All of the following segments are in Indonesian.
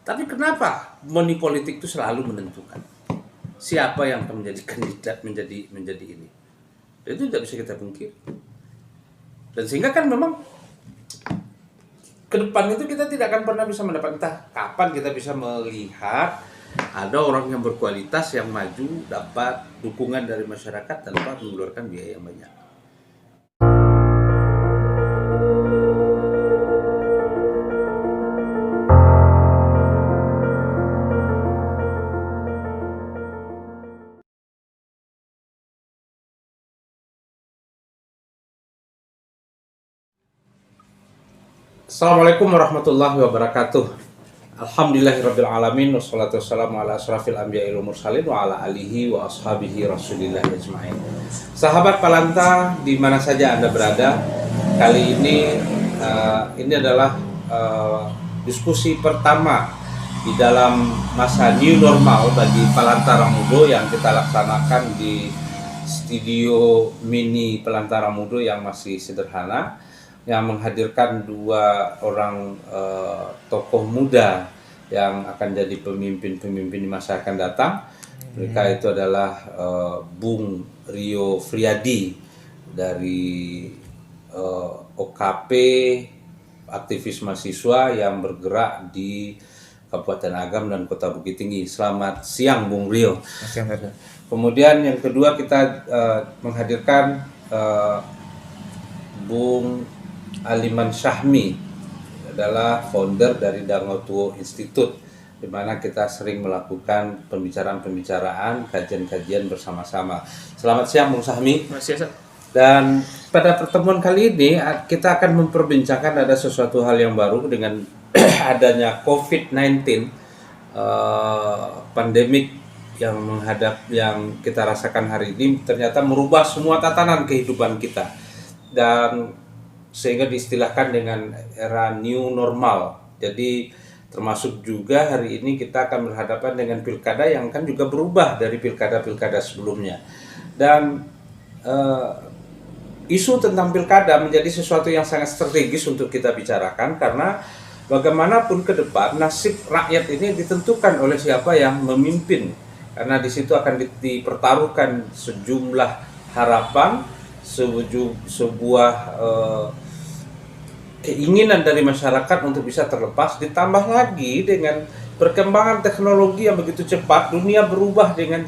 Tapi kenapa money politik itu selalu menentukan siapa yang akan menjadi kandidat menjadi ini? Itu tidak bisa kita pungkiri. Dan sehingga kan memang ke depan itu kita tidak akan pernah bisa mendapat, entah kapan kita bisa melihat ada orang yang berkualitas yang maju dapat dukungan dari masyarakat tanpa mengeluarkan biaya yang banyak. Assalamualaikum warahmatullahi wabarakatuh. Alhamdulillahirrabbilalamin. Wassalatu wassalamu ala asrafil anbiya'i wal mursalin wa ala alihi wa ashabihi rasulillah ajma'in. Sahabat Palanta di mana saja Anda berada, kali ini adalah diskusi pertama di dalam masa new normal bagi Palanta Ramudo yang kita laksanakan di studio mini Palanta Ramudo yang masih sederhana, yang menghadirkan dua orang tokoh muda yang akan jadi pemimpin-pemimpin di masa akan datang. Mereka itu adalah Bung Rio Friadi dari OKP, aktivis mahasiswa yang bergerak di Kabupaten Agam dan Kota Bukit Tinggi. Selamat siang Bung Rio. Kemudian yang kedua kita menghadirkan Bung Aliman Syahmi, adalah founder dari Dangotuo Institute, di mana kita sering melakukan pembicaraan-pembicaraan, kajian-kajian bersama-sama. Selamat siang Bung Syahmi. Dan pada pertemuan kali ini kita akan memperbincangkan ada sesuatu hal yang baru dengan adanya COVID-19, pandemik yang kita rasakan hari ini ternyata merubah semua tatanan kehidupan kita, dan sehingga diistilahkan dengan era new normal. Jadi termasuk juga hari ini kita akan berhadapan dengan pilkada yang kan juga berubah dari pilkada-pilkada sebelumnya. Dan isu tentang pilkada menjadi sesuatu yang sangat strategis untuk kita bicarakan, karena bagaimanapun ke depan nasib rakyat ini ditentukan oleh siapa yang memimpin. Karena di situ akan dipertaruhkan sejumlah harapan, sebuah keinginan dari masyarakat untuk bisa terlepas, ditambah lagi dengan perkembangan teknologi yang begitu cepat. Dunia berubah dengan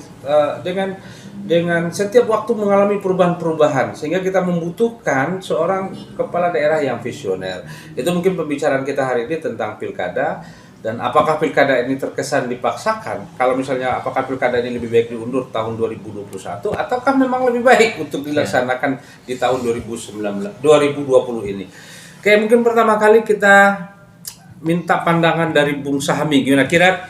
setiap waktu mengalami perubahan-perubahan, sehingga kita membutuhkan seorang kepala daerah yang visioner. Itu mungkin pembicaraan kita hari ini tentang pilkada, dan apakah pilkada ini terkesan dipaksakan. Kalau misalnya apakah pilkada ini lebih baik diundur tahun 2021 ataukah memang lebih baik untuk dilaksanakan di tahun 2020 ini. Oke, mungkin pertama kali kita minta pandangan dari Bung Syahmi. Gimana kira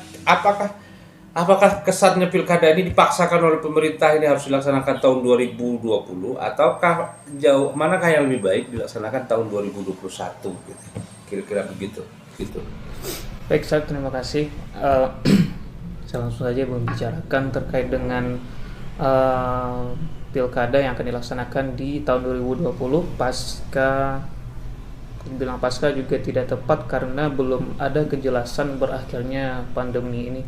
apakah kesannya pilkada ini dipaksakan oleh pemerintah ini harus dilaksanakan tahun 2020, ataukah manakah yang lebih baik dilaksanakan tahun 2021 gitu. Kira-kira begitu gitu. Baik, terima kasih. Saya langsung saja membicarakan terkait dengan pilkada yang akan dilaksanakan di tahun 2020 bilang pasca juga tidak tepat karena belum ada kejelasan berakhirnya pandemi ini.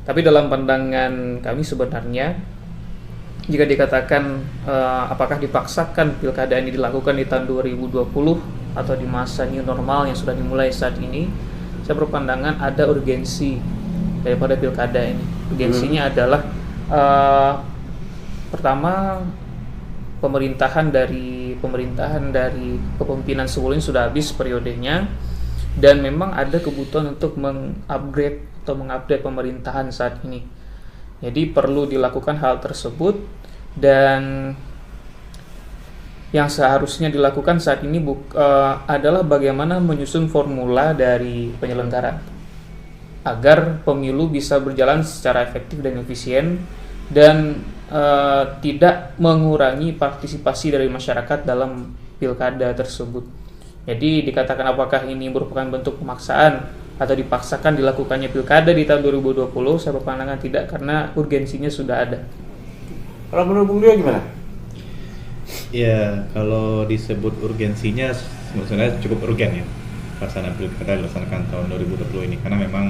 Tapi dalam pandangan kami sebenarnya, jika dikatakan apakah dipaksakan pilkada ini dilakukan di tahun 2020 atau di masa new normal yang sudah dimulai saat ini, saya berpandangan ada urgensi daripada pilkada ini. Urgensinya adalah pertama, pemerintahan dari kepemimpinan sebelumnya sudah habis periodenya, dan memang ada kebutuhan untuk mengupgrade pemerintahan saat ini. Jadi perlu dilakukan hal tersebut, dan yang seharusnya dilakukan saat ini adalah bagaimana menyusun formula dari penyelenggara agar pemilu bisa berjalan secara efektif dan efisien, dan tidak mengurangi partisipasi dari masyarakat dalam pilkada tersebut. Jadi dikatakan apakah ini merupakan bentuk pemaksaan atau dipaksakan dilakukannya pilkada di tahun 2020, saya berpandangan tidak, karena urgensinya sudah ada. Kalau menurut Bung Rio gimana? Ya, kalau disebut urgensinya sebenarnya cukup urgen ya. pelaksanaan pilkada dilaksanakan tahun 2020 ini, karena memang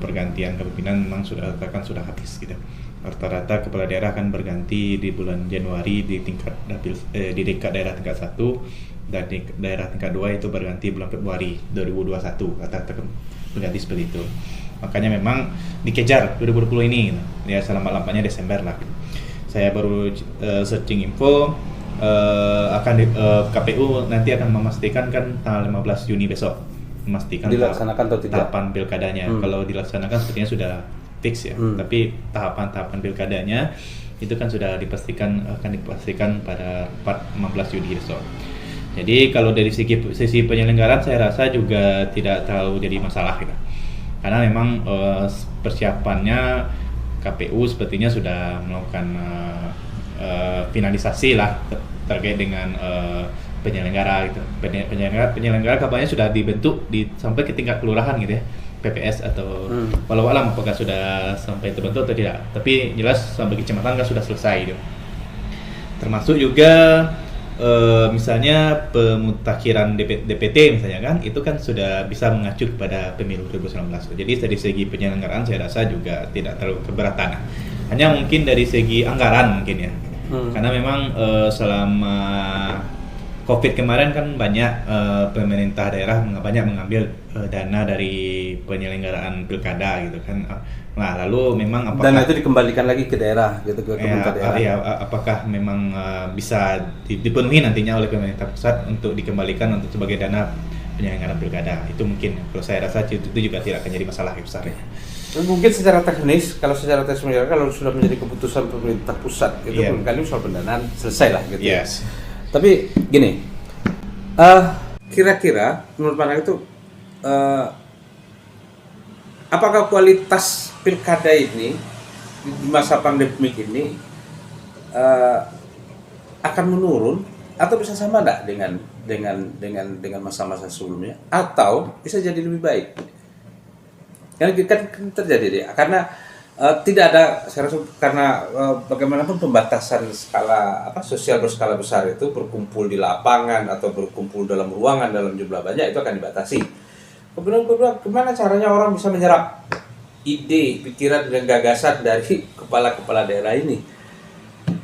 pergantian kepemimpinan memang sudah habis gitu. Rata-rata kepala daerah akan berganti di bulan Januari di tingkat di daerah tingkat 1, dan di daerah tingkat 2 itu berganti bulan Februari 2021, rata-rata berganti seperti itu. Makanya memang dikejar 2020 ini ya, selama-lamanya Desember lah. Saya baru searching info, KPU nanti akan memastikan kan tanggal 15 Juni besok, memastikan dilaksanakan atau tidak tahapan pilkadanya. Kalau dilaksanakan sepertinya sudah fix ya, tapi tahapan pilkadanya itu kan sudah akan dipastikan pada 15 Juni besok. Jadi kalau dari sisi penyelenggaraan saya rasa juga tidak terlalu jadi masalah gitu. Karena memang persiapannya KPU sepertinya sudah melakukan finalisasi lah terkait dengan penyelenggara gitu. Penyelenggara kabarnya sudah dibentuk sampai ke tingkat kelurahan gitu ya, PPS atau walau alam apakah sudah sampai terbentuk atau tidak. Tapi jelas sampai kecamatan kan sudah selesai gitu. Termasuk juga misalnya pemutakhiran DPT misalnya kan, itu kan sudah bisa mengacu kepada pemilu 2019. Jadi dari segi penyelenggaraan saya rasa juga tidak terlalu keberatan. Hanya mungkin dari segi anggaran mungkin ya. Karena memang selama COVID kemarin kan banyak pemerintah daerah banyak mengambil dana dari penyelenggaraan pilkada gitu kan. Nah, lalu memang apakah dana itu dikembalikan lagi ke daerah gitu, ke pemerintah daerah? Ya, apakah memang bisa dipenuhi nantinya oleh pemerintah pusat untuk dikembalikan untuk sebagai dana penyelenggaraan pilkada? Itu mungkin kalau saya rasa itu juga tidak akan jadi masalah besar ya. Mungkin secara teknis, kalau sudah menjadi keputusan pemerintah pusat itu kali soal pendanaan selesai lah gitu. Yes. Tapi gini, kira-kira menurut pandangan itu apakah kualitas pilkada ini di masa pandemik ini akan menurun atau bisa sama enggak dengan masa-masa sebelumnya, atau bisa jadi lebih baik? Kan terjadi dia karena tidak ada, saya rasa karena bagaimanapun pembatasan skala sosial berskala besar itu, berkumpul di lapangan atau berkumpul dalam ruangan dalam jumlah banyak itu akan dibatasi. Kemudian gimana caranya orang bisa menyerap ide, pikiran dan gagasan dari kepala-kepala daerah ini,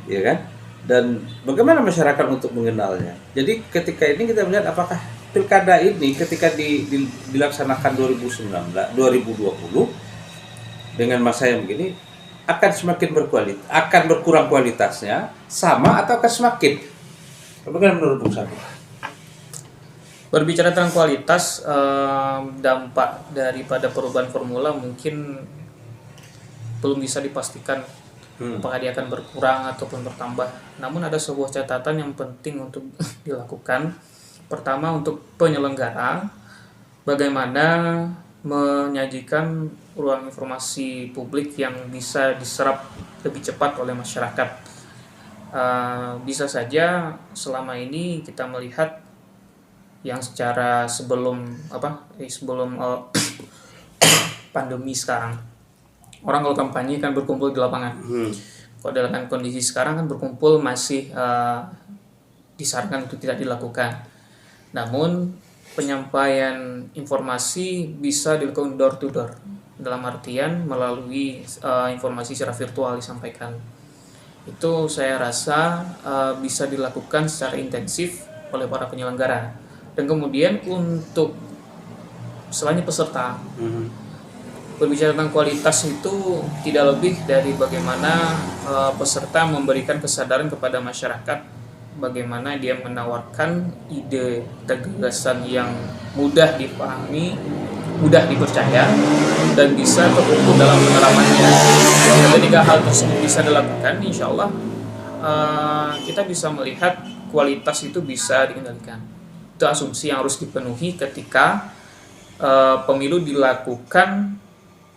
ya kan? Dan bagaimana masyarakat untuk mengenalnya. Jadi ketika ini kita melihat apakah pilkada ini ketika dilaksanakan 2020 dengan masa yang begini akan semakin berkualitas, akan berkurang kualitasnya, sama atau akan semakin? Bagaimana menurut Bung Sabi? Berbicara tentang kualitas, dampak daripada perubahan formula mungkin belum bisa dipastikan apakah dia akan berkurang ataupun bertambah. Namun ada sebuah catatan yang penting untuk dilakukan. Pertama, untuk penyelenggara, bagaimana menyajikan ruang informasi publik yang bisa diserap lebih cepat oleh masyarakat. Bisa saja selama ini kita melihat yang secara sebelum pandemi sekarang, orang kalau kampanye kan berkumpul di lapangan. Kalau dalam kondisi sekarang kan berkumpul masih disarankan untuk tidak dilakukan. Namun penyampaian informasi bisa dilakukan door to door, dalam artian melalui informasi secara virtual disampaikan. Itu saya rasa bisa dilakukan secara intensif oleh para penyelenggara. Dan kemudian untuk selain peserta, berbicara tentang kualitas itu tidak lebih dari bagaimana peserta memberikan kesadaran kepada masyarakat, bagaimana dia menawarkan ide dan gagasan yang mudah dipahami, mudah dipercaya, dan bisa terukur dalam penerapannya. Ketika hal tersebut bisa dilakukan, insya Allah kita bisa melihat kualitas itu bisa dikendalikan. Itu asumsi yang harus dipenuhi ketika pemilu dilakukan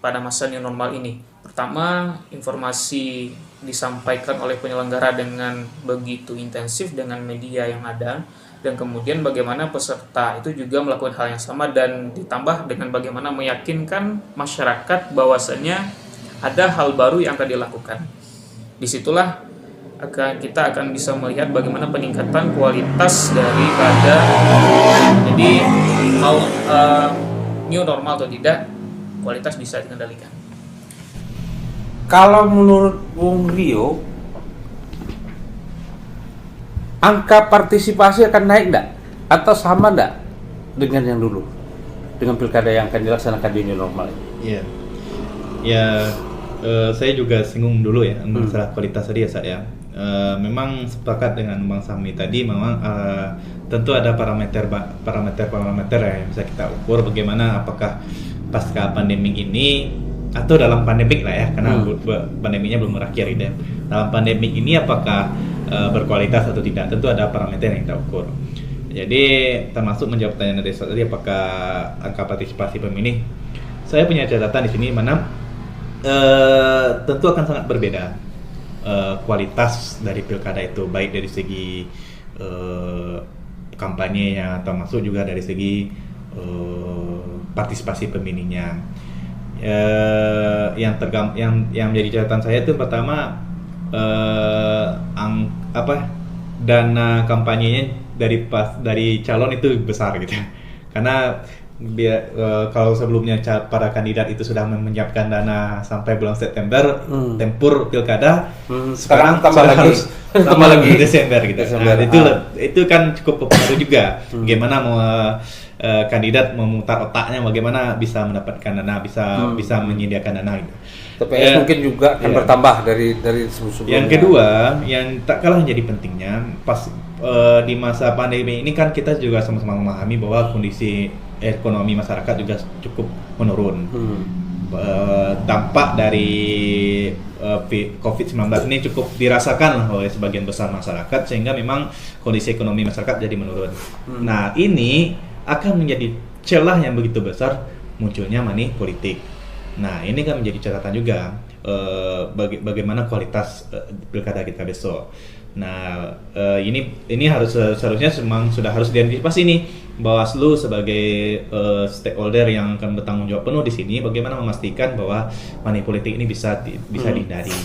pada masa new normal ini. Pertama, informasi disampaikan oleh penyelenggara dengan begitu intensif dengan media yang ada, dan kemudian bagaimana peserta itu juga melakukan hal yang sama, dan ditambah dengan bagaimana meyakinkan masyarakat bahwasanya ada hal baru yang akan dilakukan. Disitulah kita akan bisa melihat bagaimana peningkatan kualitas daripada, jadi mau new normal atau tidak, kualitas bisa dikendalikan. Kalau menurut Bung Rio, angka partisipasi akan naik enggak? Atau sama enggak dengan yang dulu? Dengan pilkada yang akan dilaksanakan di new normal ini? Iya. Ya, saya juga singgung dulu ya masalah kualitas tadi ya saya. Memang sepakat dengan Bang Sami tadi, memang tentu ada parameter yang bisa kita ukur bagaimana apakah pasca pandemi ini atau dalam pandemik lah ya, karena pandeminya belum berakhir gitu ya. Dalam pandemik ini apakah berkualitas atau tidak, tentu ada parameter yang kita ukur. Jadi termasuk menjawab pertanyaan dari tadi, apakah angka partisipasi pemilih, saya punya catatan di sini mana tentu akan sangat berbeda kualitas dari pilkada itu, baik dari segi kampanyenya, termasuk juga dari segi partisipasi pemilihnya. Yang menjadi catatan saya itu pertama dana kampanyenya dari calon itu besar gitu, karena kalau sebelumnya para kandidat itu sudah menyiapkan dana sampai bulan September tempur pilkada, sekarang tambah lagi Desember gitu. Nah, itu kan cukup berpengaruh juga bagaimana mau kandidat memutar otaknya, bagaimana bisa mendapatkan dana, bisa menyediakan dana gitu. TPS mungkin juga akan bertambah dari sebelumnya. Yang kedua, yang tak kalah menjadi pentingnya, pas di masa pandemi ini kan kita juga sama-sama memahami bahwa kondisi ekonomi masyarakat juga cukup menurun. Dampak dari COVID-19 ini cukup dirasakan oleh sebagian besar masyarakat, sehingga memang kondisi ekonomi masyarakat jadi menurun. Nah, ini akan menjadi celah yang begitu besar munculnya money politik. Nah, ini kan menjadi catatan juga bagaimana kualitas pilkada kita besok. Nah, ini seharusnya memang sudah harus diantisipasi nih, Bawaslu sebagai stakeholder yang akan bertanggung jawab penuh di sini, bagaimana memastikan bahwa money politik ini bisa dihindari.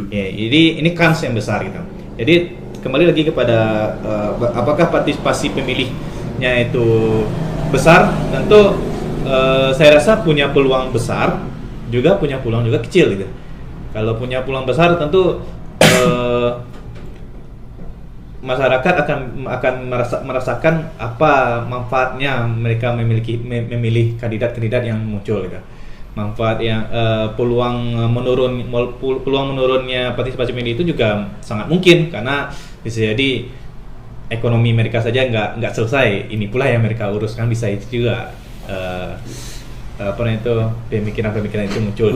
Ya, jadi ini kans yang besar gitu. Jadi kembali lagi kepada apakah partisipasi pemilihnya itu besar, tentu saya rasa punya peluang besar, juga punya peluang juga kecil gitu. Kalau punya peluang besar tentu masyarakat akan merasakan apa manfaatnya mereka memilih kandidat-kandidat yang muncul gitu. Manfaat yang peluang menurunnya partisipasi pemilih itu juga sangat mungkin, karena bisa jadi ekonomi mereka saja nggak selesai, ini pula yang mereka uruskan, bisa itu juga pemikiran itu muncul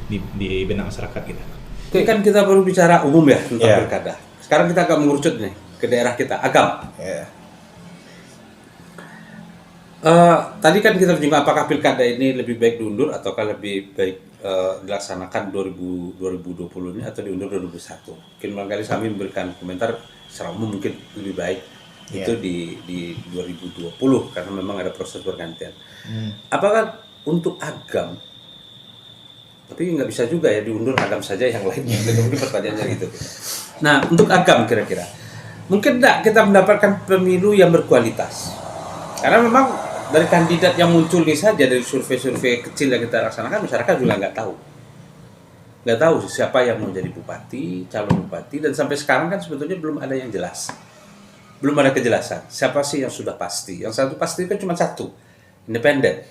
di benak masyarakat kita. Oke, kan kita baru bicara umum ya tentang pilkada. Sekarang kita akan mengerucut nih ke daerah kita, Agam. Tadi kan kita menyinggung apakah pilkada ini lebih baik diundur ataukah lebih baik dilaksanakan 2020 ini atau diundur 2021. Mungkin barangkali Sami memberikan komentar secara umum mungkin lebih baik itu di 2020 karena memang ada proses pergantian. Apakah untuk Agam, tapi nggak bisa juga ya diundur Agam saja yang lainnya. Mungkin pertanyaannya gitu. Nah, untuk Agam kira-kira mungkin enggak kita mendapatkan pemilu yang berkualitas? Karena memang dari kandidat yang muncul ini saja, dari survei-survei kecil yang kita laksanakan, masyarakat juga nggak tahu siapa yang mau jadi bupati, calon bupati, dan sampai sekarang kan sebetulnya belum ada yang jelas, belum ada kejelasan siapa sih yang sudah pasti. Yang satu pasti kan cuma satu, independen,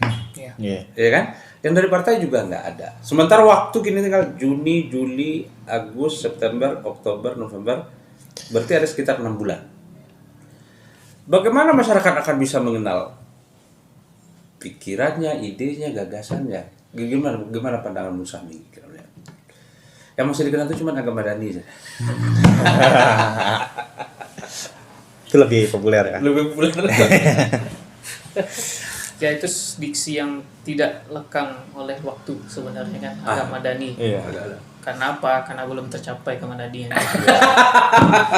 ya kan? Yang dari partai juga nggak ada. Sementara waktu kini tinggal Juni, Juli, Agustus, September, Oktober, November, berarti ada sekitar 6 bulan. Bagaimana masyarakat akan bisa mengenal pikirannya, idenya, gagasannya? Gimana pandangan Musami? Yang masih dikenal itu cuma Agam Madani saja. Itu lebih populer ya. Lebih populer. Ya, itu diksi yang tidak lekang oleh waktu sebenarnya kan, Agam Madani. Iya. Karena apa? Karena belum tercapai kemadanian.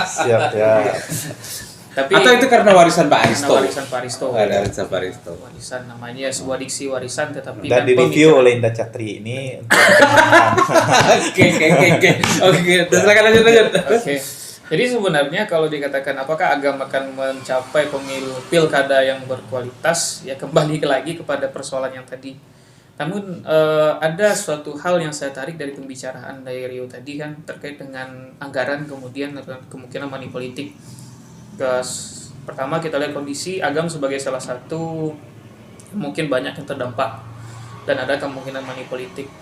Siap ya. Tapi Atau itu karena warisan Pak Aristo? karena warisan Pak Aristo. Warisan Pak Aristo. Warisan namanya sebuah diksi warisan, tetapi Dan kan direview pemikiran. oleh Indah Chatri ini untuk Oke. Silakan lanjut. Oke. Jadi sebenarnya kalau dikatakan apakah agama akan mencapai pemilu pilkada yang berkualitas, ya kembali lagi kepada persoalan yang tadi. Namun ada suatu hal yang saya tarik dari pembicaraan dari Rio tadi kan terkait dengan anggaran kemudian kemungkinan money politik. Pertama kita lihat kondisi agama sebagai salah satu mungkin banyak yang terdampak dan ada kemungkinan money politik.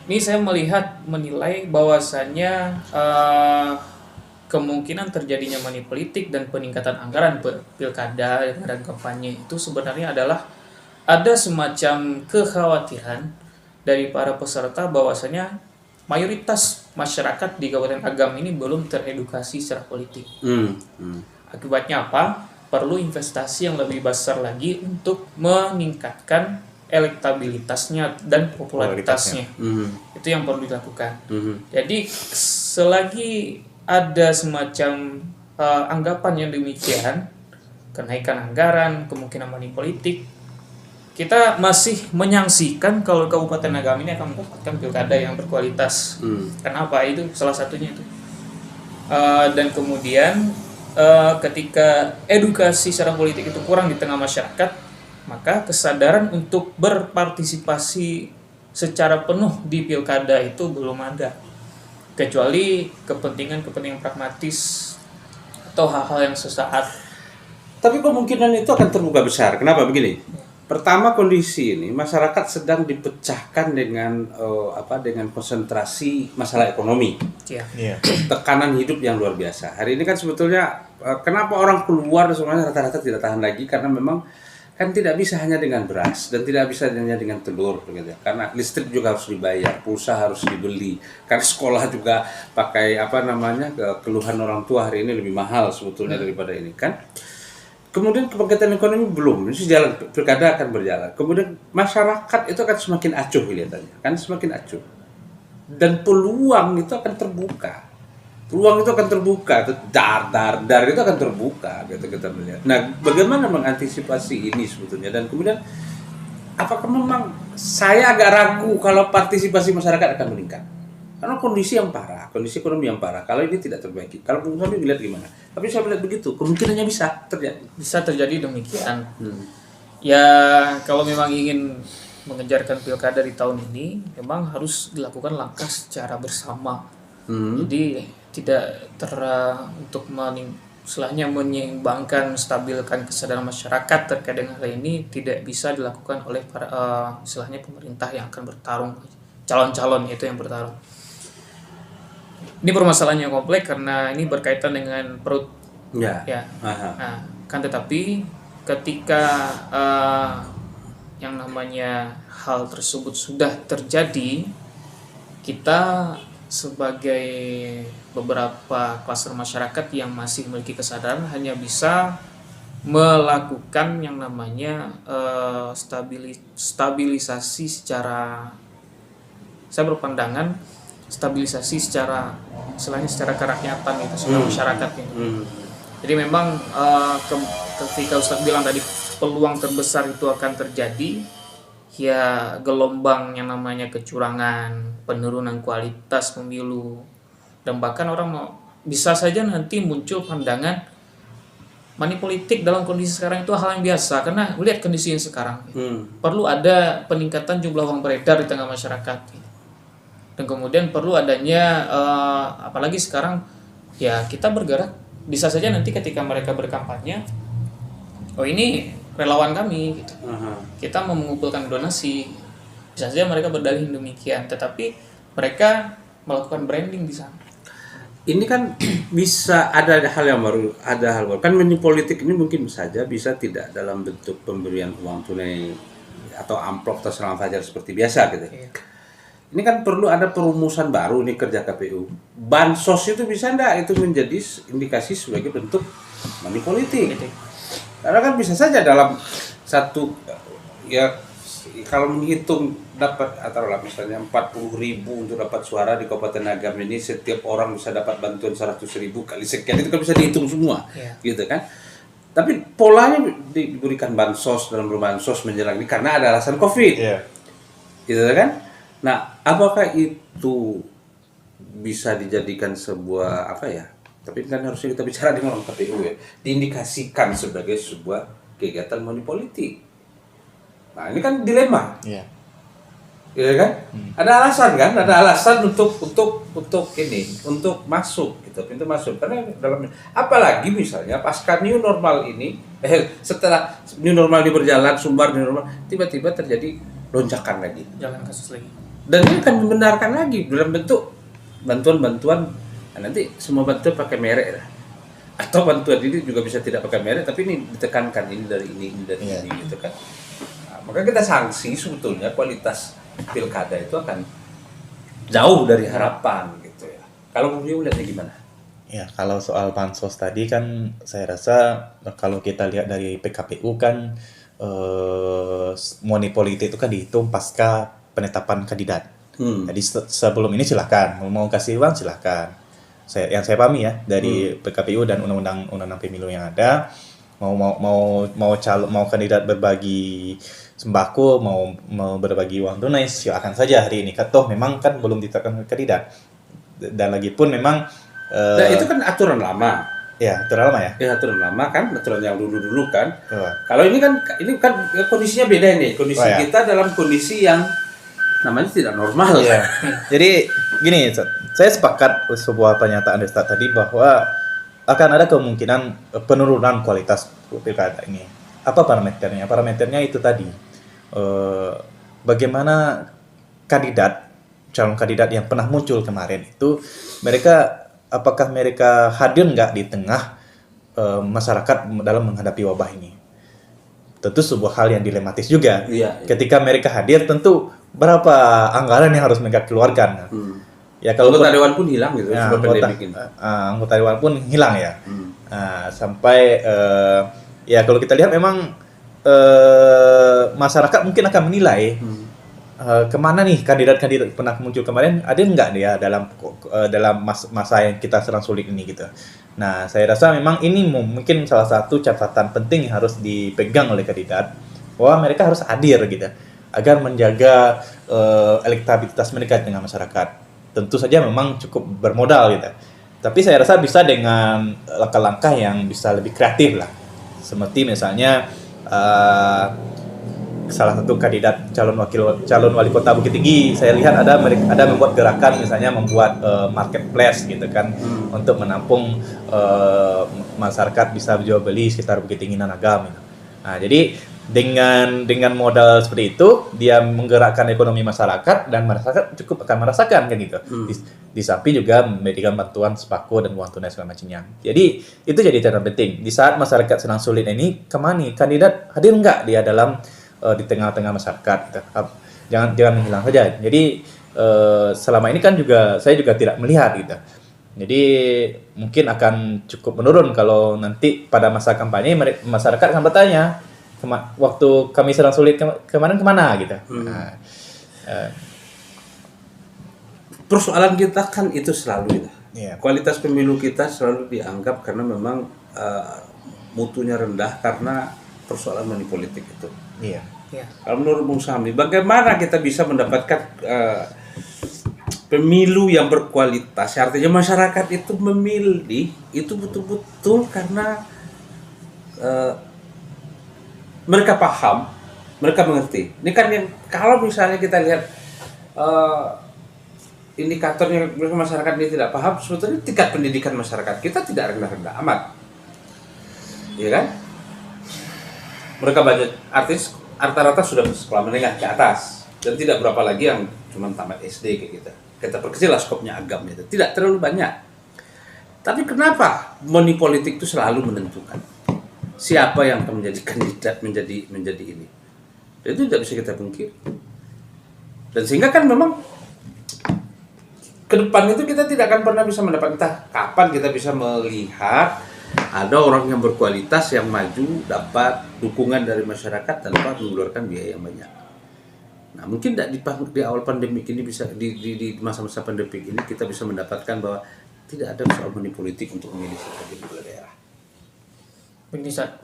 Ini saya menilai bahwasannya kemungkinan terjadinya money politik dan peningkatan anggaran pilkada dan kampanye itu sebenarnya adalah ada semacam kekhawatiran dari para peserta bahwasanya mayoritas masyarakat di Kabupaten Agam ini belum teredukasi secara politik. Akibatnya apa? Perlu investasi yang lebih besar lagi untuk meningkatkan elektabilitasnya dan popularitasnya. Itu yang perlu dilakukan. Jadi selagi ada semacam anggapan yang demikian, kenaikan anggaran, kemungkinan money politik, kita masih menyaksikan kalau Kabupaten Agam ini akan mendapatkan pilkada yang berkualitas. Kenapa? Itu salah satunya itu. Dan kemudian ketika edukasi secara politik itu kurang di tengah masyarakat, maka kesadaran untuk berpartisipasi secara penuh di pilkada itu belum ada. Kecuali kepentingan pragmatis atau hal-hal yang sesaat. Tapi kemungkinan itu akan terbuka besar. Kenapa begini? Pertama, kondisi ini masyarakat sedang dipecahkan dengan dengan konsentrasi masalah ekonomi. Iya. Tekanan hidup yang luar biasa. Hari ini kan sebetulnya kenapa orang keluar semuanya rata-rata tidak tahan lagi, karena memang kan tidak bisa hanya dengan beras dan tidak bisa hanya dengan telur gitu. Karena listrik juga harus dibayar, pulsa harus dibeli, karena sekolah juga pakai keluhan orang tua hari ini lebih mahal sebetulnya daripada ini kan. Kemudian kebangkitan ekonomi belum, ini jalan, pilkada akan berjalan. Kemudian masyarakat itu akan semakin acuh kelihatannya, kan semakin acuh. Dan peluang itu akan terbuka. Peluang itu akan terbuka, dar itu akan terbuka gitu kita melihat. Nah, bagaimana mengantisipasi ini sebetulnya, dan kemudian apakah memang saya agak ragu kalau partisipasi masyarakat akan meningkat? Karena kondisi yang parah, kondisi ekonomi yang parah. Kalau ini tidak terbaiki, kalau Bung Sami melihat gimana? Tapi saya melihat begitu, kemungkinannya bisa terjadi. Bisa terjadi demikian. Ya kalau memang ingin mengejarkan pilkada di tahun ini, memang harus dilakukan langkah secara bersama. Jadi tidak untuk menyeimbangkan, stabilkan kesadaran masyarakat terkait dengan hal ini tidak bisa dilakukan oleh para pemerintah yang akan bertarung, calon-calon itu yang bertarung. Ini permasalahan yang kompleks karena ini berkaitan dengan perut. Ya. Nah, kan tetapi ketika yang namanya hal tersebut sudah terjadi, kita sebagai beberapa klaster masyarakat yang masih memiliki kesadaran hanya bisa melakukan yang namanya stabilisasi secara, saya berpandangan stabilisasi secara kerakyatan itu, secara masyarakat ini. Jadi memang ketika Ustadz bilang tadi peluang terbesar itu akan terjadi, ya gelombang yang namanya kecurangan, penurunan kualitas pemilu, dan bahkan orang bisa saja nanti muncul pandangan money politik dalam kondisi sekarang itu hal yang biasa, karena lihat kondisi yang sekarang. Perlu ada peningkatan jumlah uang beredar di tengah masyarakat, dan kemudian perlu adanya apalagi sekarang ya kita bergerak, bisa saja nanti ketika mereka berkampanye, oh ini relawan kami gitu. Kita mau mengumpulkan donasi, bisa saja mereka berdalih demikian, tetapi mereka melakukan branding di sana. Ini kan bisa ada hal yang baru, kan money politik ini mungkin saja bisa tidak dalam bentuk pemberian uang tunai atau amplop atau serangan fajar seperti biasa gitu. Iya. Ini kan perlu ada perumusan baru nih kerja KPU. Bansos itu bisa enggak itu menjadi indikasi sebagai bentuk money politik? Karena kan bisa saja dalam satu kalau menghitung dapat atau lah misalnya 40.000 untuk dapat suara di Kabupaten Agam ini, setiap orang bisa dapat bantuan 100.000 kali sekian, itu kan bisa dihitung semua, gitu kan. Tapi polanya diberikan bansos dalam bansos menjelang ini karena ada alasan COVID, gitu kan. Nah, apakah itu bisa dijadikan sebuah apa ya? Tapi kan harusnya kita bicara dengan orang KPU ya, diindikasikan sebagai sebuah kegiatan money politik. Nah, ini kan dilema. Iya kan? Ada alasan untuk ini, untuk masuk gitu, pintu masuk. Karena dalam apalagi misalnya pasca new normal ini, setelah new normal ini berjalan, sumber new normal, tiba-tiba terjadi lonjakan lagi. Jalan kasus lagi. Dan ini akan membenarkan lagi dalam bentuk bantuan-bantuan. Nah, nanti semua bantuan pakai merek lah. Atau bantuan ini juga bisa tidak pakai merek, tapi ini ditekankan ini dari ini gitu kan. Maka kita sanksi sebetulnya kualitas pilkada itu akan jauh dari harapan gitu ya. Kalau beliau lihatnya gimana? Ya, kalau soal bansos tadi kan saya rasa kalau kita lihat dari PKPU kan money politik itu kan dihitung pasca penetapan kandidat. Jadi sebelum ini silakan mau kasih uang silakan. Yang saya pahami ya dari PKPU dan undang-undang pemilu yang ada, mau kandidat berbagi sembako, mau berbagi uang tunai, silakan saja hari ini. Toh memang kan belum ditetapkan kandidat. Dan lagi pun memang nah, itu kan aturan lama. Ya, aturan lama ya. Ya, aturan lama kan, aturan yang dulu kan. Kalau ini kan kondisinya beda nih. Kondisi kita dalam kondisi yang namanya tidak normal. Ya. Jadi gini, saya sepakat sebuah pernyataan Ustaz tadi bahwa akan ada kemungkinan penurunan kualitas pilkada ini. Apa parameternya? Parameternya itu tadi, bagaimana calon kandidat yang pernah muncul kemarin itu, apakah mereka hadir nggak di tengah masyarakat dalam menghadapi wabah ini? Tentu sebuah hal yang dilematis juga. Ketika mereka hadir, tentu berapa anggaran yang harus mereka keluarkan. Ya, kalau anggota dewan pun hilang gitu. Ya, anggota dewan pun hilang ya. Sampai ya kalau kita lihat memang masyarakat mungkin akan menilai kemana nih kandidat-kandidat pernah muncul kemarin, ada nggak dia dalam masa yang kita sedang sulit ini gitu. Nah, saya rasa memang ini mungkin salah satu catatan penting yang harus dipegang oleh kandidat, bahwa mereka harus hadir gitu agar menjaga elektabilitas mereka dengan masyarakat. Tentu saja memang cukup bermodal gitu. Tapi saya rasa bisa dengan langkah-langkah yang bisa lebih kreatif lah. Seperti misalnya salah satu kandidat calon wali kota Bukit Tinggi, saya lihat ada membuat gerakan, misalnya membuat marketplace gitu kan, untuk menampung masyarakat bisa jual beli sekitar Bukit Tinggi dan Agam gitu. Nah, jadi dengan modal seperti itu dia menggerakkan ekonomi masyarakat dan masyarakat cukup akan merasakan kan gitu. Di samping juga memberikan bantuan sembako dan uang tunai segala macamnya. Jadi itu jadi catatan penting. Di saat masyarakat sedang sulit ini, kemana nih kandidat hadir nggak dia dalam di tengah-tengah masyarakat gitu. Jangan menghilang saja. Jadi selama ini kan saya juga tidak melihat gitu. Jadi mungkin akan cukup menurun kalau nanti pada masa kampanye masyarakat akan bertanya, waktu kami sedang sulit kemarin kemana gitu. Persoalan kita kan itu selalu itu. Kualitas pemilu kita selalu dianggap karena memang mutunya rendah karena persoalan money politik itu. Kalau menurut Bung Sami, bagaimana kita bisa mendapatkan pemilu yang berkualitas? Artinya masyarakat itu memilih itu betul-betul karena mereka paham, mereka mengerti. Ini kan yang kalau misalnya kita lihat indikatornya masyarakat ini tidak paham, sebetulnya tingkat pendidikan masyarakat kita tidak rendah-rendah amat, ya kan? Mereka banyak artis rata-rata sudah sekolah menengah ke atas dan tidak berapa lagi yang cuma tamat SD kayak gitu. Kita perkecil lah skopnya Agam itu, tidak terlalu banyak. Tapi kenapa money politik itu selalu menentukan siapa yang akan menjadi kandidat menjadi ini? Dan itu tidak bisa kita pungkiri. Dan sehingga kan memang ke depan itu kita tidak akan pernah bisa mendapat, entah kapan kita bisa melihat ada orang yang berkualitas yang maju dapat dukungan dari masyarakat tanpa mengeluarkan biaya yang banyak. Nah, mungkin di awal pandemi ini bisa di masa-masa pandemi ini kita bisa mendapatkan bahwa tidak ada soal money politik untuk memilih siapa jadi kepala daerah. Begini Sat,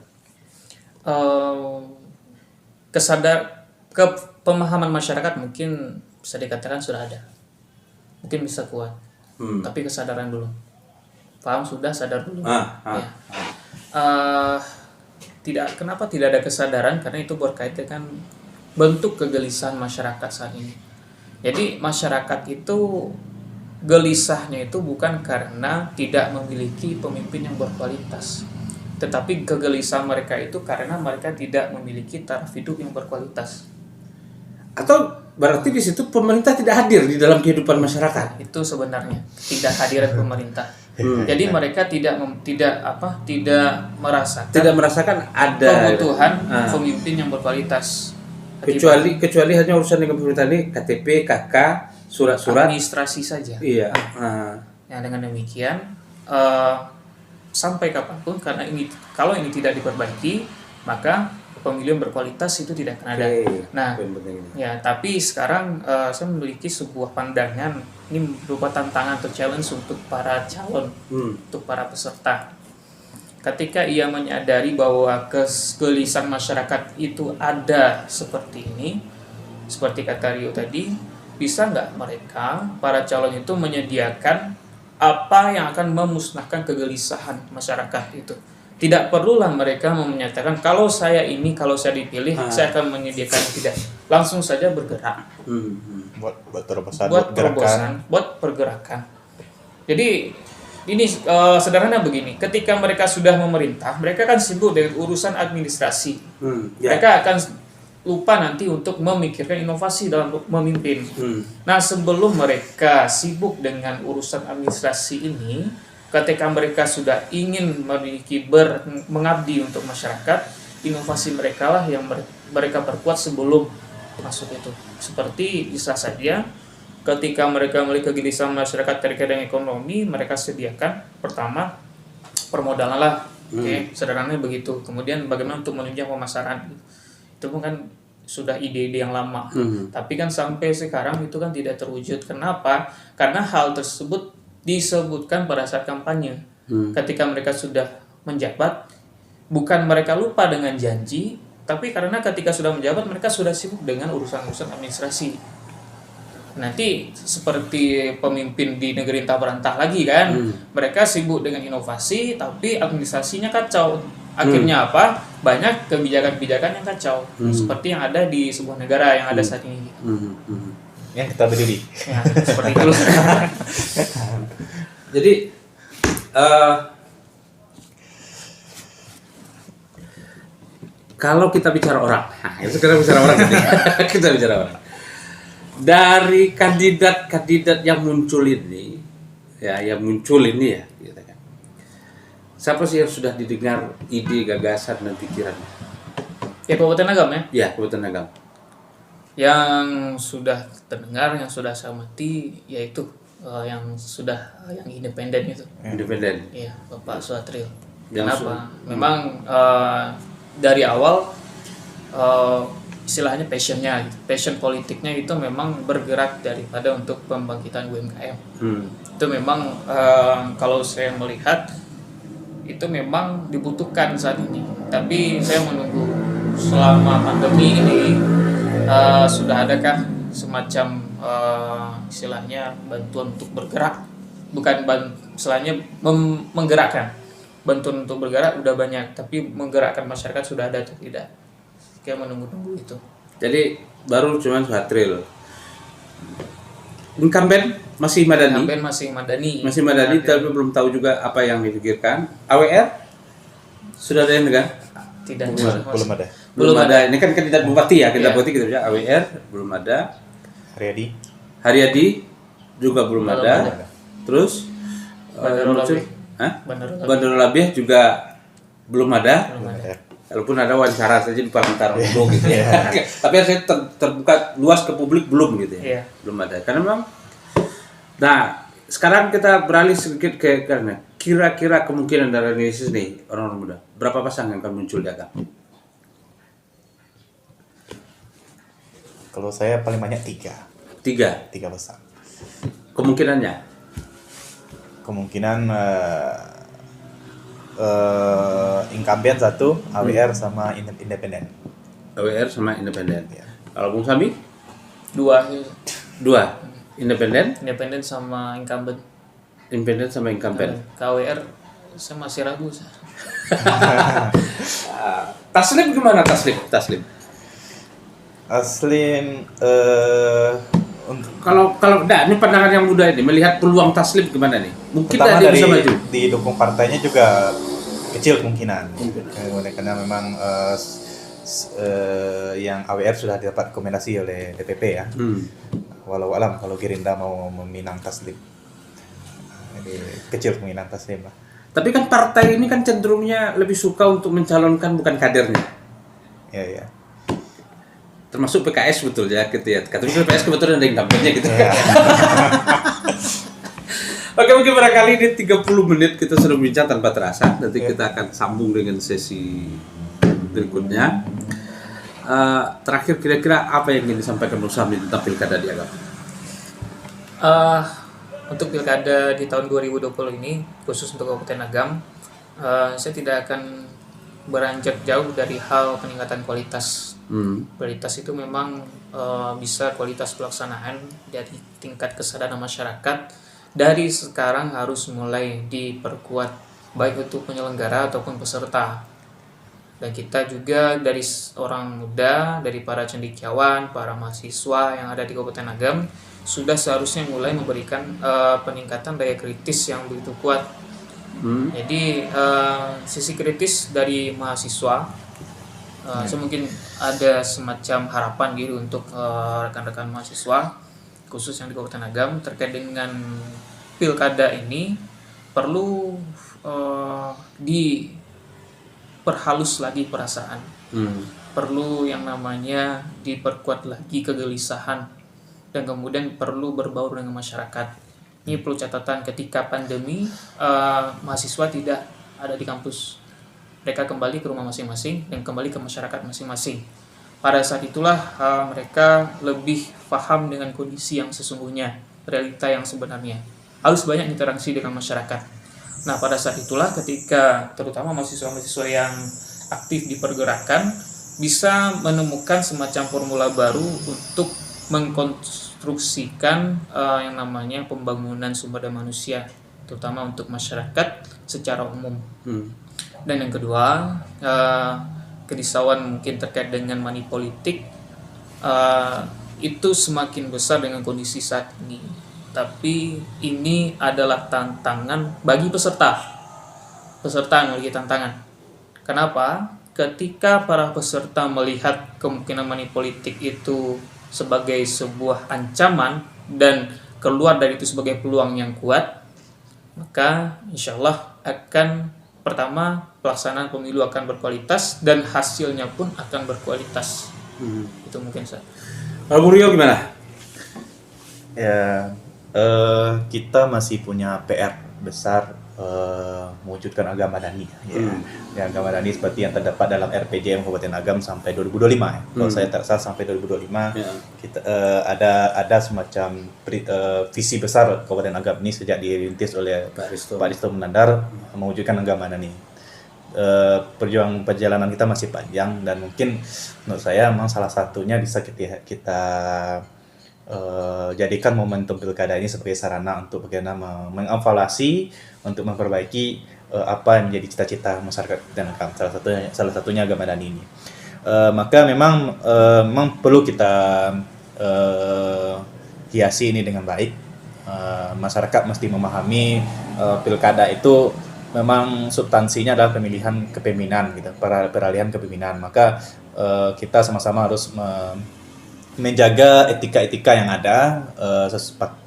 pemahaman masyarakat mungkin bisa dikatakan sudah ada, mungkin bisa kuat, tapi kesadaran belum. Paham sudah, sadar belum. Ya. Kenapa tidak ada kesadaran? Karena itu berkaitan dengan bentuk kegelisahan masyarakat saat ini. Jadi masyarakat itu gelisahnya itu bukan karena tidak memiliki pemimpin yang berkualitas, tetapi kegelisahan mereka itu karena mereka tidak memiliki taraf hidup yang berkualitas. Atau berarti di situ pemerintah tidak hadir di dalam kehidupan masyarakat. Itu sebenarnya tidak hadirat pemerintah. Jadi mereka tidak merasakan ada kebutuhan pemimpin yang berkualitas. Kecuali hanya urusan dengan pemerintah ini KTP, KK, surat-surat administrasi saja. Iya. Nah, dengan demikian sampai kapanpun kalau ini tidak diperbaiki, maka pemilihan berkualitas itu tidak akan ada. Nah, ya tapi sekarang saya memiliki sebuah pandangan, ini berupa tantangan atau challenge untuk para calon, untuk para peserta. Ketika ia menyadari bahwa kegelisahan masyarakat itu ada seperti ini, seperti kata Rio tadi, bisa nggak mereka, para calon itu menyediakan apa yang akan memusnahkan kegelisahan masyarakat itu? Tidak perlulah mereka menyatakan kalau saya dipilih saya akan menyediakan, tidak, langsung saja bergerak buat terobosan, buat pergerakan. Jadi ini sederhana begini, ketika mereka sudah memerintah, mereka kan sibuk dengan urusan administrasi. Mereka akan lupa nanti untuk memikirkan inovasi dalam memimpin. Nah, sebelum mereka sibuk dengan urusan administrasi ini, ketika mereka sudah ingin mengabdi untuk masyarakat, inovasi mereka lah yang mereka perkuat sebelum masuk itu. Seperti bisa saja ketika mereka memiliki kegelisahan masyarakat terkait dengan ekonomi, mereka sediakan pertama permodalan lah, sederhananya begitu. Kemudian bagaimana untuk menunjang pemasaran, itu kan sudah ide-ide yang lama. Tapi kan sampai sekarang itu kan tidak terwujud. Kenapa? Karena hal tersebut disebutkan pada saat kampanye. Ketika mereka sudah menjabat, bukan mereka lupa dengan janji, tapi karena ketika sudah menjabat mereka sudah sibuk dengan urusan-urusan administrasi. Nanti seperti pemimpin di negeri entah berantah lagi kan, mereka sibuk dengan inovasi tapi administrasinya kacau. Akhirnya apa? Banyak kebijakan-kebijakan yang kacau, seperti yang ada di sebuah negara yang ada saat ini. Yang kita berdiri. Ya, seperti itu. Jadi kalau kita bicara orang, itu kita bicara orang. Kita bicara orang. Dari kandidat-kandidat yang muncul ini, ya, gitu kan. Siapa sih yang sudah didengar ide, gagasan dan pikirannya? Ya, Kabupaten Agam ya. Ya, Kabupaten Agam. Yang sudah terdengar, yang sudah saya amati, yaitu yang independen itu. Independen. Iya, Bapak Suatrio. Yang Kenapa? Memang dari awal istilahnya passion politiknya itu memang bergerak daripada untuk pembangkitan UMKM. Itu memang kalau saya melihat itu memang dibutuhkan saat ini. Tapi saya menunggu selama pandemi ini sudah adakah semacam istilahnya bantuan untuk bergerak, bukan istilahnya menggerakkan. Bantuan untuk bergerak udah banyak, tapi menggerakkan masyarakat sudah ada atau tidak? Kayak menunggu-nunggu itu. Jadi baru cuman Suhatril. Incumbent masih Madani. Masih Madani, tapi belum tahu juga apa yang dipikirkan. AWR sudah ada yang dengar? Tidak. Belum ada. Ini kan kandidat bupati ya, bupati kita bicara AWR belum ada. Haryadi juga belum ada. Terus Bandar Labih juga belum ada. Walaupun ada wawancara saja di Parmentar Udo gitu ya. Tapi saya terbuka luas ke publik belum gitu ya. Belum ada. Karena memang sekarang kita beralih sedikit ke karena kira-kira kemungkinan dari Indonesia nih orang-orang muda. Berapa pasang yang akan muncul di Agam? Kalau saya paling banyak tiga Tiga. besar. Kemungkinannya. Kemungkinan incumbent satu, AWR sama independen. AWR sama independen. Ya. Kalau Bung Sami? Dua, Independen sama incumbent. sama incumbent. KWR saya masih ragu. Taslim gimana Taslim? Aslin untuk Kalau enggak, ini pandangan yang muda ini melihat peluang Taslim gimana nih? Mungkin pertama dia dari bisa maju. didukung partainya juga kecil kemungkinan. Karena memang yang AWR sudah dapat rekomendasi oleh DPP ya. Walau alam kalau Gerindra mau meminang Taslim. Jadi kecil kemungkinan Taslim lah. Tapi kan partai ini kan cenderungnya lebih suka untuk mencalonkan bukan kadernya. Ya. Termasuk PKS betul ya gitu ya. Katanya PKS kebetulan ada incumbentnya gitu. Ya. Oke, mungkin barangkali di 30 menit kita sudah bincang tanpa terasa. Nanti kita akan sambung dengan sesi berikutnya. Terakhir kira-kira apa yang ingin disampaikan Bung Sami tentang pilkada di Agam? Untuk pilkada di tahun 2020 ini, khusus untuk Kabupaten Agam, saya tidak akan beranjak jauh dari hal peningkatan kualitas. Kualitas itu memang bisa kualitas pelaksanaan dari tingkat kesadaran masyarakat dari sekarang harus mulai diperkuat baik untuk penyelenggara ataupun peserta. Dan kita juga dari orang muda, dari para cendekiawan, para mahasiswa yang ada di Kabupaten Agam sudah seharusnya mulai memberikan peningkatan daya kritis yang begitu kuat. Jadi sisi kritis dari mahasiswa, saya mungkin ada semacam harapan gitu untuk rekan-rekan mahasiswa khusus yang di Kabupaten Agam terkait dengan pilkada ini perlu diperhalus lagi perasaan, perlu yang namanya diperkuat lagi kegelisahan, dan kemudian perlu berbaur dengan masyarakat. Ini perlu catatan, ketika pandemi mahasiswa tidak ada di kampus, mereka kembali ke rumah masing-masing dan kembali ke masyarakat masing-masing. Pada saat itulah mereka lebih paham dengan kondisi yang sesungguhnya, realita yang sebenarnya. Harus banyak interaksi dengan masyarakat. Nah, pada saat itulah ketika terutama mahasiswa-mahasiswa yang aktif di pergerakan bisa menemukan semacam formula baru untuk mengkonstruksikan yang namanya pembangunan sumber daya manusia, terutama untuk masyarakat secara umum. Dan yang kedua, kerisauan mungkin terkait dengan money politik itu semakin besar dengan kondisi saat ini. Tapi ini adalah tantangan bagi peserta yang memiliki tantangan. Kenapa? Ketika para peserta melihat kemungkinan money politik itu sebagai sebuah ancaman dan keluar dari itu sebagai peluang yang kuat, maka insya Allah akan pertama pelaksanaan pemilu akan berkualitas dan hasilnya pun akan berkualitas. Itu mungkin saya. Kalau Bung Rio gimana? Ya, kita masih punya PR besar mewujudkan agama madani. Ya, agama madani seperti yang terdapat dalam RPJM Kabupaten Agam sampai 2025. Ya. Kalau saya tak salah sampai 2025 kita ada semacam visi besar Kabupaten Agam ini sejak dirintis oleh Pak Risto Menandar mewujudkan agama madani. Perjalanan kita masih panjang dan mungkin menurut saya memang salah satunya bisa kita jadikan momentum pilkada ini sebagai sarana untuk bagaimana mengevaluasi, untuk memperbaiki apa yang menjadi cita-cita masyarakat dan Agam, salah satunya agama madani ini. Maka memang perlu kita hiasi ini dengan baik. Masyarakat mesti memahami pilkada itu memang substansinya adalah pemilihan kepemimpinan gitu, peralihan kepemimpinan. Maka kita sama-sama harus menjaga etika-etika yang ada,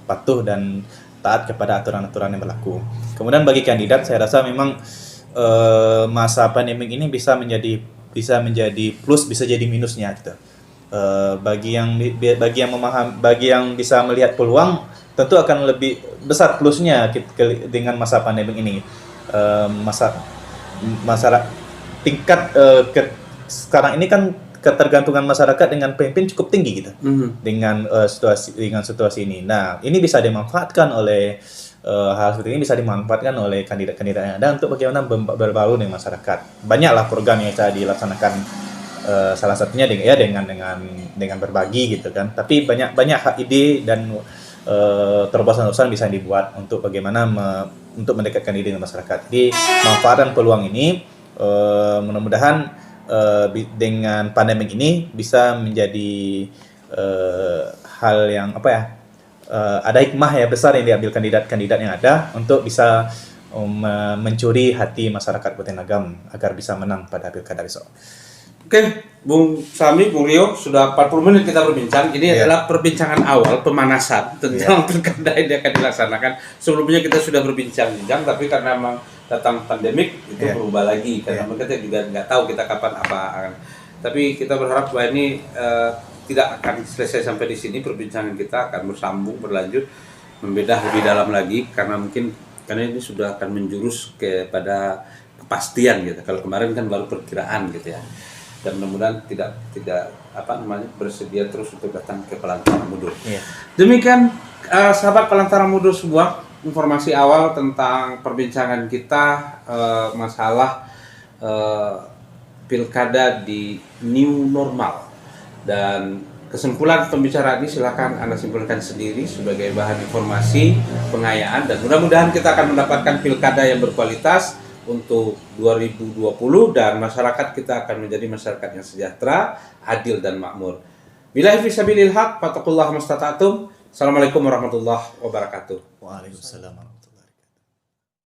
patuh dan taat kepada aturan-aturan yang berlaku. Kemudian bagi kandidat, saya rasa memang masa pandemi ini bisa menjadi plus, bisa jadi minusnya gitu. Bagi yang bisa melihat peluang, tentu akan lebih besar plusnya dengan masa pandemi ini. Masalah tingkat sekarang ini kan ketergantungan masyarakat dengan pemimpin cukup tinggi gitu. Dengan situasi ini. Nah, ini bisa dimanfaatkan oleh hal seperti ini bisa dimanfaatkan oleh kandidat-kandidat yang ada untuk bagaimana berbaur dengan masyarakat. Banyaklah program yang bisa dilaksanakan, salah satunya dengan berbagi gitu kan. Tapi banyak hak ide dan terobosan-terobosan bisa dibuat untuk bagaimana untuk mendekatkan diri dengan masyarakat. Jadi manfaatkan peluang ini, mudah-mudahan dengan pandemi ini bisa menjadi hal yang ada hikmah ya besar yang diambil kandidat-kandidat yang ada untuk bisa mencuri hati masyarakat Kabupaten Agam agar bisa menang pada pilkada besok. Oke, Bung Sami, Bung Rio, sudah 40 menit kita berbincang. Ini adalah perbincangan awal, pemanasan tentang pilkada yang akan dilaksanakan. Sebelumnya kita sudah berbincang-bincang, tapi karena memang datang pandemik, itu berubah lagi. Karena kita juga nggak tahu kita kapan apa akan. Tapi kita berharap bahwa ini tidak akan selesai sampai di sini. Perbincangan kita akan bersambung, berlanjut, membedah lebih dalam lagi. Karena ini sudah akan menjurus kepada kepastian gitu. Kalau kemarin kan baru perkiraan gitu ya. Dan mudah-mudahan tidak bersedia terus untuk datang ke Pelantara Mudur. Demikian sahabat Pelantara Mudur, sebuah informasi awal tentang perbincangan kita masalah pilkada di new normal. Dan kesimpulan pembicaraan ini silakan Anda simpulkan sendiri sebagai bahan informasi pengayaan, dan mudah-mudahan kita akan mendapatkan pilkada yang berkualitas untuk 2020 dan masyarakat kita akan menjadi masyarakat yang sejahtera, adil dan makmur. Billahi fi sabilil haq, fattaqullaha mastata'tum. Assalamualaikum warahmatullahi wabarakatuh. Waalaikumsalam.